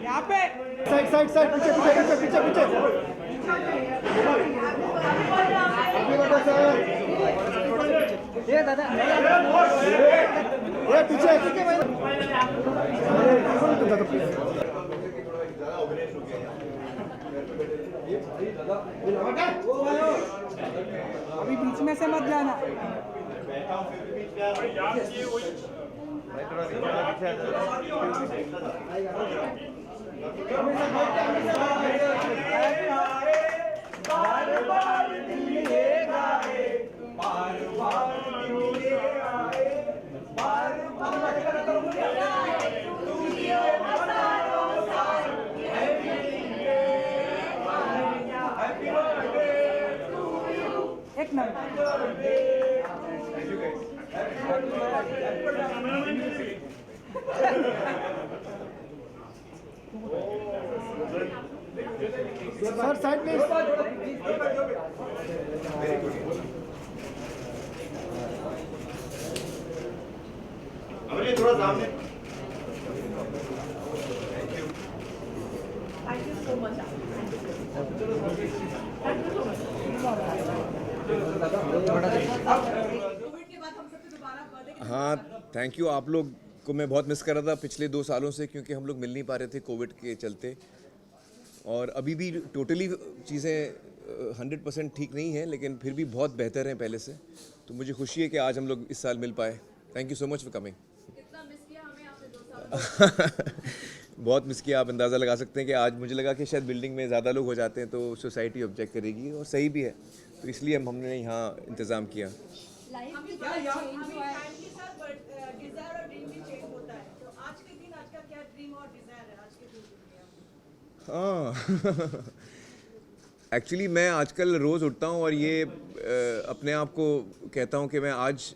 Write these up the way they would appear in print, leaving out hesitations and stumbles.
यहाँ पे side side side पीछे पीछे पीछे पीछे पीछे ये दादा ये पीछे अभी बीच में से मत जाना। एक सर साइड प्लीज थोड़ा सामने। Thank you so much. हाँ, थैंक यू। आप लोग को मैं बहुत मिस कर रहा था पिछले 2 सालों से, क्योंकि हम लोग मिल नहीं पा रहे थे कोविड के चलते, और अभी भी टोटली चीज़ें 100% ठीक नहीं हैं, लेकिन फिर भी बहुत बेहतर हैं पहले से। तो मुझे खुशी है कि आज हम लोग इस साल मिल पाए। Thank you so much for coming. कितना मिस किया हमें आपने 2 साल। बहुत मिस किया। आप अंदाज़ा लगा सकते हैं कि आज मुझे लगा कि शायद बिल्डिंग में ज़्यादा लोग हो जाते हैं तो सोसाइटी ऑब्जेक्ट करेगी, और सही भी है। तो इसलिए हमने यहाँ इंतज़ाम किया। हाँ, एक्चुअली मैं आजकल रोज़ उठता हूँ और ये अपने आप को कहता हूँ कि मैं आज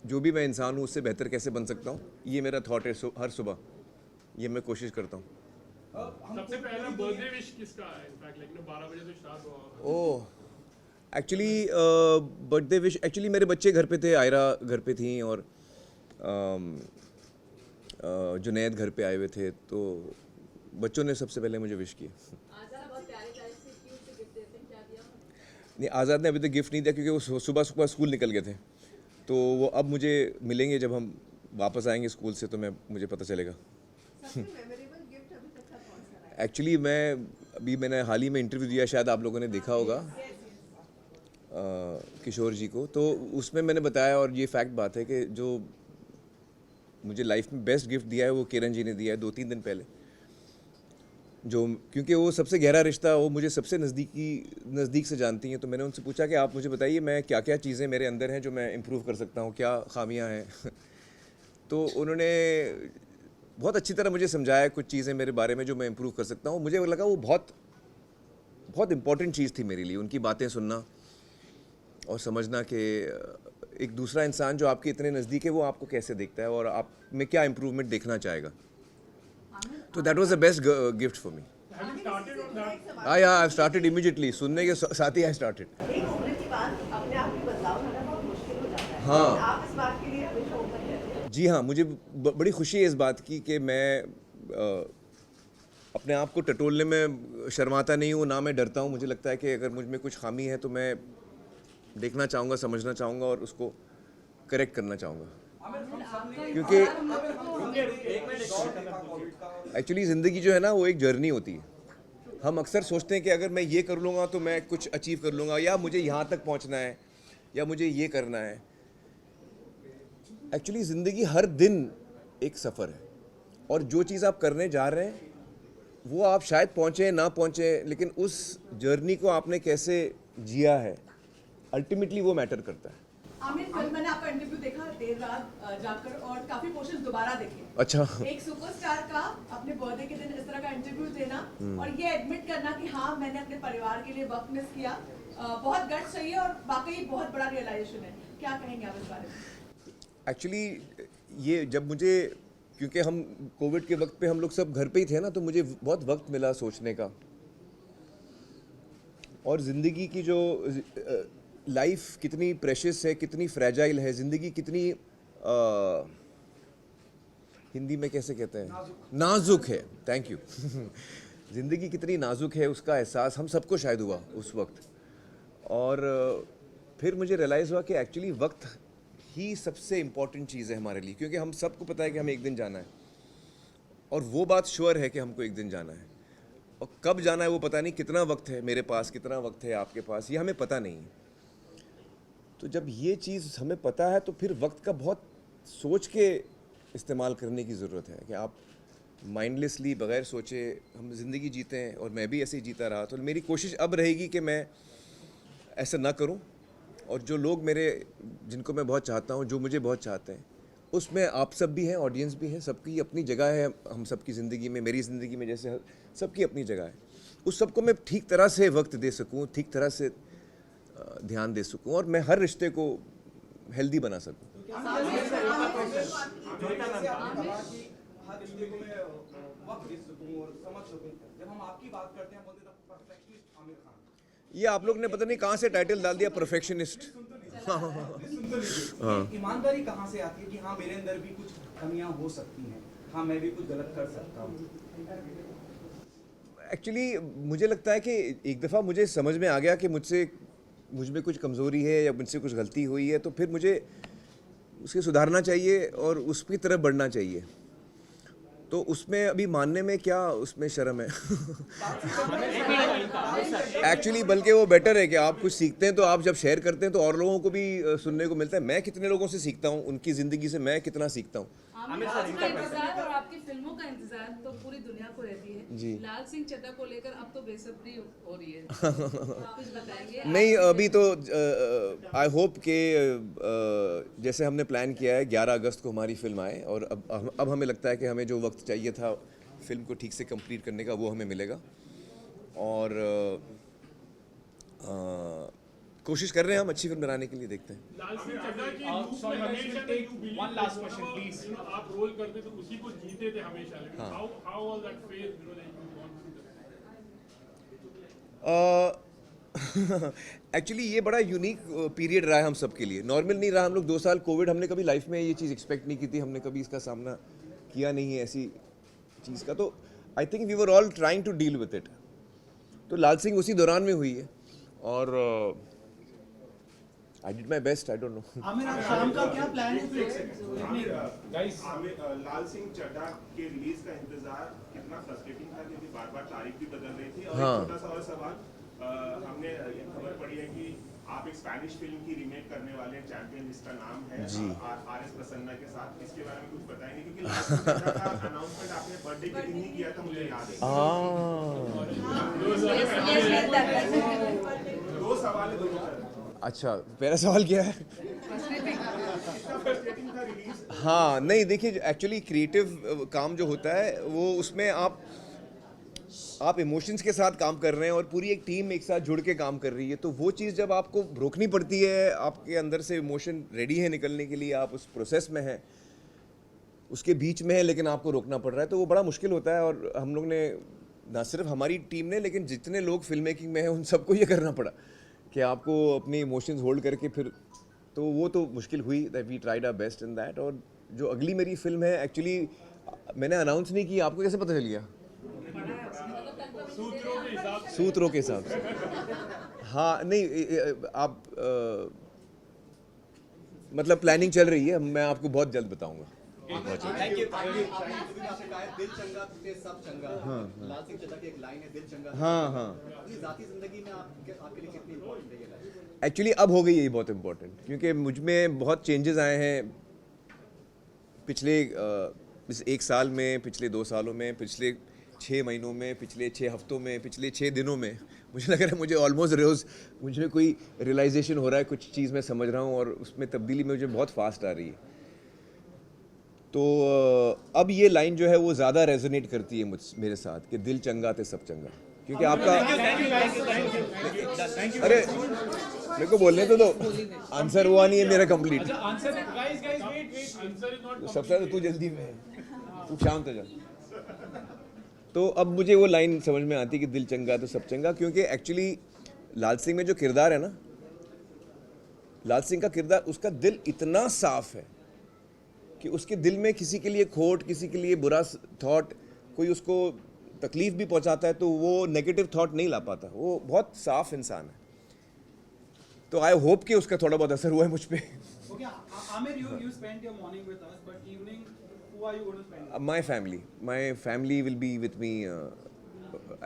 जो भी मैं इंसान हूँ उससे बेहतर कैसे बन सकता हूँ। ये मेरा थॉट है हर सुबह, ये मैं कोशिश करता हूँ। सबसे पहला बर्थडे विश किसका है? इनफैक्ट लाइक 12 बजे से स्टार्ट हुआ। ओह, एक्चुअली बर्थडे विश एक्चुअली मेरे बच्चे घर पे थे, आयरा घर पे थी और जुनैद घर पे आए हुए थे, तो बच्चों ने सबसे पहले मुझे विश किया। नहीं, आज़ाद ने अभी तक गिफ्ट नहीं दिया क्योंकि वो सुबह सुबह स्कूल निकल गए थे, तो वो अब मुझे मिलेंगे जब हम वापस आएंगे स्कूल से, तो मुझे पता चलेगा। एक्चुअली मैंने हाल ही में इंटरव्यू दिया, शायद आप लोगों ने देखा होगा किशोर जी को, तो उसमें मैंने बताया, और ये फैक्ट बात है कि जो मुझे लाइफ में बेस्ट गिफ्ट दिया है वो किरण जी ने दिया है 2-3 दिन पहले। क्योंकि वो सबसे गहरा रिश्ता, वो मुझे सबसे नज़दीक से जानती हैं, तो मैंने उनसे पूछा कि आप मुझे बताइए मैं क्या क्या चीज़ें मेरे अंदर हैं जो मैं इम्प्रूव कर सकता हूँ, क्या खामियां हैं। तो उन्होंने बहुत अच्छी तरह मुझे समझाया कुछ चीज़ें मेरे बारे में जो मैं इम्प्रूव कर सकता हूँ। मुझे लगा वो बहुत इम्पॉर्टेंट चीज़ थी मेरे लिए, उनकी बातें सुनना और समझना कि एक दूसरा इंसान जो आपके इतने नज़दीक है वो आपको कैसे देखता है और आप में क्या इम्प्रूवमेंट देखना चाहेगा। तो that was the best gift for me. हाँ, आई हैव स्टार्टेड इमीडिएटली, सुनने के साथ ही आई स्टार्टेड। हाँ जी, हाँ, मुझे बड़ी खुशी है इस बात की कि मैं अपने आप को टटोलने में शर्माता नहीं हूँ, ना मैं डरता हूँ। मुझे लगता है कि अगर मुझ में कुछ खामी है तो मैं देखना चाहूँगा, समझना चाहूँगा और उसको करेक्ट करना चाहूँगा, क्योंकि एक्चुअली ज़िंदगी जो है ना वो एक जर्नी होती है। हम अक्सर सोचते हैं कि अगर मैं ये कर लूँगा तो मैं कुछ अचीव कर लूँगा, या मुझे यहाँ तक पहुँचना है, या मुझे ये करना है। एक्चुअली ज़िंदगी हर दिन एक सफ़र है, और जो चीज़ आप करने जा रहे हैं वो आप शायद पहुँचें ना पहुँचें, लेकिन उस जर्नी को आपने कैसे जिया है अल्टीमेटली वो मैटर करता है। आमिर, कल मैंने आपका इंटरव्यू देखा देर रात जाकर, और काफी पोर्शंस दोबारा देखे। अच्छा। एक सुपरस्टार का अपने बर्थडे के दिन इस तरह का इंटरव्यू देना और ये एडमिट करना कि हाँ मैंने अपने परिवार के लिए वक्त मिस किया, बहुत गट्स चाहिए और वाकई बहुत बड़ा रियलाइजेशन है। क्या कहेंगे आप इस बारे में? एक्चुअली ये जब मुझे, क्योंकि हम कोविड के वक्त पे हम लोग सब घर पे ही थे ना, तो मुझे बहुत वक्त मिला सोचने का, और ज़िंदगी की जो लाइफ कितनी प्रेशियस है, कितनी फ्रेजाइल है, ज़िंदगी कितनी हिंदी में कैसे कहते हैं, नाजुक है। Thank you. ज़िंदगी कितनी नाजुक है उसका एहसास हम सबको शायद हुआ उस वक्त। और फिर मुझे रियलाइज़ हुआ कि एक्चुअली वक्त ही सबसे इम्पॉर्टेंट चीज़ है हमारे लिए, क्योंकि हम सबको पता है कि हमें एक दिन जाना है, और वो बात श्योर है कि हमको एक दिन जाना है, और कब जाना है वो पता नहीं, कितना वक्त है मेरे पास, कितना वक्त है आपके पास, ये हमें पता नहीं है। तो जब ये चीज़ हमें पता है तो फिर वक्त का बहुत सोच के इस्तेमाल करने की ज़रूरत है, कि आप माइंडलेसली बग़ैर सोचे हम ज़िंदगी जीते हैं, और मैं भी ऐसे ही जीता रहा। तो मेरी कोशिश अब रहेगी कि मैं ऐसा ना करूं, और जो लोग मेरे, जिनको मैं बहुत चाहता हूं, जो मुझे बहुत चाहते हैं, उसमें आप सब भी हैं, ऑडियंस भी है, सबकी अपनी जगह है हम सबकी ज़िंदगी में, मेरी ज़िंदगी में जैसे सबकी अपनी जगह है। उस सबको मैं ठीक तरह से वक्त दे सकूं, ठीक तरह से ध्यान दे सकूं, और मैं हर रिश्ते को हेल्दी बना सकूं। हर रिश्ते को मैं वक्त दे सकूं और समझ सकूं। जब हम आपकी बात करते हैं बोलते हैं परफेक्शनिस्ट आमिर खान। ये आप लोग ने पता नहीं कहाँ से टाइटल डाल दिया, परफेक्शनिस्ट। ईमानदारी कहाँ से आती है कि हाँ मेरे अंदर भी कुछ कमियां हो सकती हैं, हाँ मैं भी कुछ गलत कर सकता हूँ? एक्चुअली मुझे लगता है कि एक दफ़ा मुझे समझ में आ गया कि मुझ में कुछ कमज़ोरी है या मुझसे कुछ गलती हुई है, तो फिर मुझे उसे सुधारना चाहिए और उसकी तरफ बढ़ना चाहिए। तो उसमें अभी मानने में क्या उसमें शर्म है। एक्चुअली बल्कि वो बेटर है कि आप कुछ सीखते हैं तो आप जब शेयर करते हैं तो और लोगों को भी सुनने को मिलता है। मैं कितने लोगों से सीखता हूँ, उनकी ज़िंदगी से मैं कितना सीखता हूँ। आमिर का इंतजार और आपकी फिल्मों का इंतजार तो पूरी दुनिया को रहती है जी। लाल सिंह चड्ढा को लेकर अब तो बेसब्री हो रही है, कुछ बताएंगे? नहीं, अभी तो आई होप कि जैसे हमने प्लान किया है 11 अगस्त को हमारी फिल्म आए, और अब हमें लगता है कि हमें जो वक्त चाहिए था फिल्म को ठीक से कंप्लीट करने का वो हमें मिलेगा, और कोशिश कर रहे हैं हम अच्छी फिल्म बनाने के लिए। देखते हैं। लाल सिंह चड्ढा की लूप में हमेशा take one last question please, आप रोल करते तो उसी को जीते थे हमेशा, लेकिन how was that phase, that you gone through that? Actually ये बड़ा यूनिक पीरियड रहा है हम सब के लिए, नॉर्मल नहीं रहा। हम लोग 2 साल कोविड, हमने कभी लाइफ में ये चीज़ एक्सपेक्ट नहीं की थी, हमने कभी इसका सामना किया नहीं है ऐसी चीज़ का। तो I think we were all trying to deal with it. तो लाल सिंह उसी दौरान में हुई है, और I did my best. I don't know. Aamir आप शाम का क्या प्लान है? लाल सिंह चड्ढा के रिलीज का इंतजार कितना फ्रस्ट्रेटिंग था, क्योंकि बार-बार तारीख भी बदल रही थी। और हाँ। एक छोटा सा और सवाल, हमने ये खबर पड़ी है कि आप एक स्पेनिश फिल्म की रीमेक करने वाले हैं, चैंपियन, जिसका नाम है आर.एस. प्रसन्ना के साथ। इसके बारे में कुछ बताएंगे, क्योंकि लाल सिंह चड्ढा का अनाउंसमेंट आपने बर्थडे के दिन ही किया था, मुझे याद है। 2 सवाल है दोनों तरफ। अच्छा, पहला सवाल क्या है? हाँ, नहीं देखिए, एक्चुअली क्रिएटिव काम जो होता है वो उसमें आप इमोशंस के साथ काम कर रहे हैं और पूरी एक टीम एक साथ जुड़ के काम कर रही है, तो वो चीज़ जब आपको रोकनी पड़ती है, आपके अंदर से इमोशन रेडी है निकलने के लिए, आप उस प्रोसेस में हैं, उसके बीच में है, लेकिन आपको रोकना पड़ रहा है, तो वो बड़ा मुश्किल होता है। और हम लोग ने, ना सिर्फ हमारी टीम ने, लेकिन जितने लोग फिल्म मेकिंग में हैं उन सबको ये करना पड़ा कि आपको अपने इमोशंस होल्ड करके फिर, तो वो तो मुश्किल हुई। That we tried our best in that. और जो अगली मेरी फिल्म है, एक्चुअली मैंने अनाउंस नहीं की, आपको कैसे पता चल गया? सूत्रों के हिसाब से। हाँ, नहीं आप मतलब प्लानिंग चल रही है, मैं आपको बहुत जल्द बताऊंगा। Thank you. आपने आपने कहा है दिल चंगा ते सब चंगा। लाल सिंह चड्ढा की एक लाइन है, दिल चंगा। हाँ। अपनी जाती जिंदगी में आपके लिए कितनी इम्पोर्टेंट है ये लाइन? एक्चुअली अब हो गई है ये बहुत इम्पोर्टेंट, क्योंकि मुझ में बहुत चेंजेस आए हैं पिछले इस 1 साल में, पिछले 2 सालों में, पिछले 6 महीनों में, पिछले 6 हफ्तों में, पिछले 6 दिनों में। मुझे लग रहा है मुझे ऑलमोस्ट रोज़ मुझ में कोई रियलाइजेशन हो रहा है, कुछ चीज़ मैं समझ रहा हूँ, और उसमें तब्दीली मुझे बहुत फास्ट आ रही है। तो अब ये लाइन जो है वो ज़्यादा रेजोनेट करती है मेरे साथ, कि दिल चंगा ते सब चंगा, क्योंकि आपका, अरे मेरे को बोलने तो दो, आंसर हुआ नहीं है मेरा कंप्लीट। सबसे तो तू जल्दी में, तू शांत हो जा। तो अब मुझे वो लाइन समझ में आती है कि दिल चंगा तो सब चंगा, क्योंकि एक्चुअली लाल सिंह में जो किरदार है ना, लाल सिंह का किरदार, उसका दिल इतना साफ है कि उसके दिल में किसी के लिए खोट, किसी के लिए बुरा थॉट, कोई उसको तकलीफ भी पहुंचाता है तो वो नेगेटिव थॉट नहीं ला पाता। वो बहुत साफ इंसान है। तो आई होप कि उसका थोड़ा बहुत असर हुआ है मुझ पे। Okay, Amir, you spent your morning with us, but evening, who are you going to spend with? My family will be with me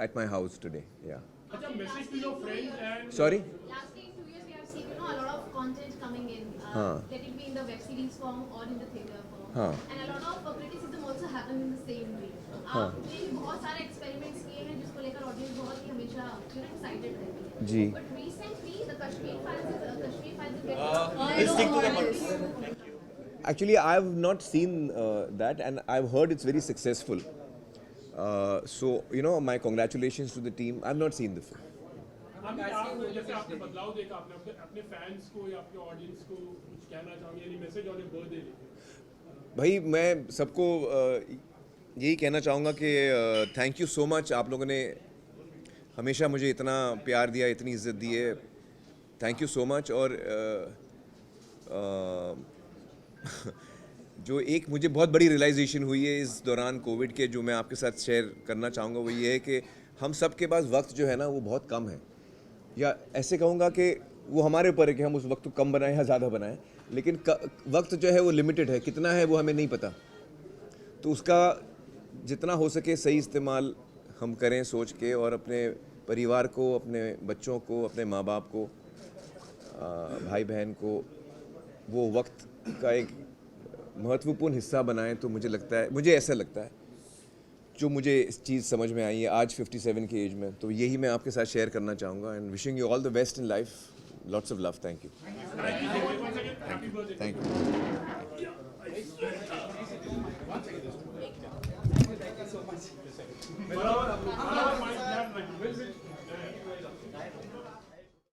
at my house today. Yeah. अच्छा, message to your friends and Sorry. Lastly, in 2 years, we have seen a lot of content coming in. हाँ. Let it be in the web series form or in the theatre form. हाँ. And a lot of criticism also happen in the same way. हाँ. आपने बहुत सारे experiments किए हैं जिसको लेकर audience बहुत ही हमेशा excited रहती है. जी. But recently, the Kashmir Files is Let's stick to the point. Actually, I have not seen that, and I've heard it's very successful. So, my congratulations to the team. I've not seen the film. Aamir, आप जैसे आपने बदलाव देखा, आपने अपने fans को या आपके ऑडियंस को कुछ कहना चाहोगे, यानी मैसेज ऑन योर बर्थडे लेके? भाई, मैं सबको यही कहना चाहूँगा कि थैंक यू सो मच। आप लोगों ने हमेशा मुझे इतना प्यार दिया, इतनी इज्जत दी है। Thank you so much. और जो एक मुझे बहुत बड़ी रियलाइजेशन हुई है इस दौरान कोविड के, जो मैं आपके साथ शेयर करना चाहूँगा, वो ये है कि हम सब के पास वक्त जो है ना वो बहुत कम है, या ऐसे कहूँगा कि वो हमारे ऊपर है कि हम उस वक्त को कम बनाएं या ज़्यादा बनाएं, लेकिन वक्त जो है वो लिमिटेड है, कितना है वो हमें नहीं पता। तो उसका जितना हो सके सही इस्तेमाल हम करें सोच के, और अपने परिवार को, अपने बच्चों को, अपने माँ बाप को, भाई बहन को वो वक्त का एक महत्वपूर्ण हिस्सा बनाएं। तो मुझे ऐसा लगता है, जो मुझे इस चीज़ समझ में आई है आज 57 की एज में, तो यही मैं आपके साथ शेयर करना चाहूँगा। And wishing you all the best in life, lots of love. Thank you. Thank you.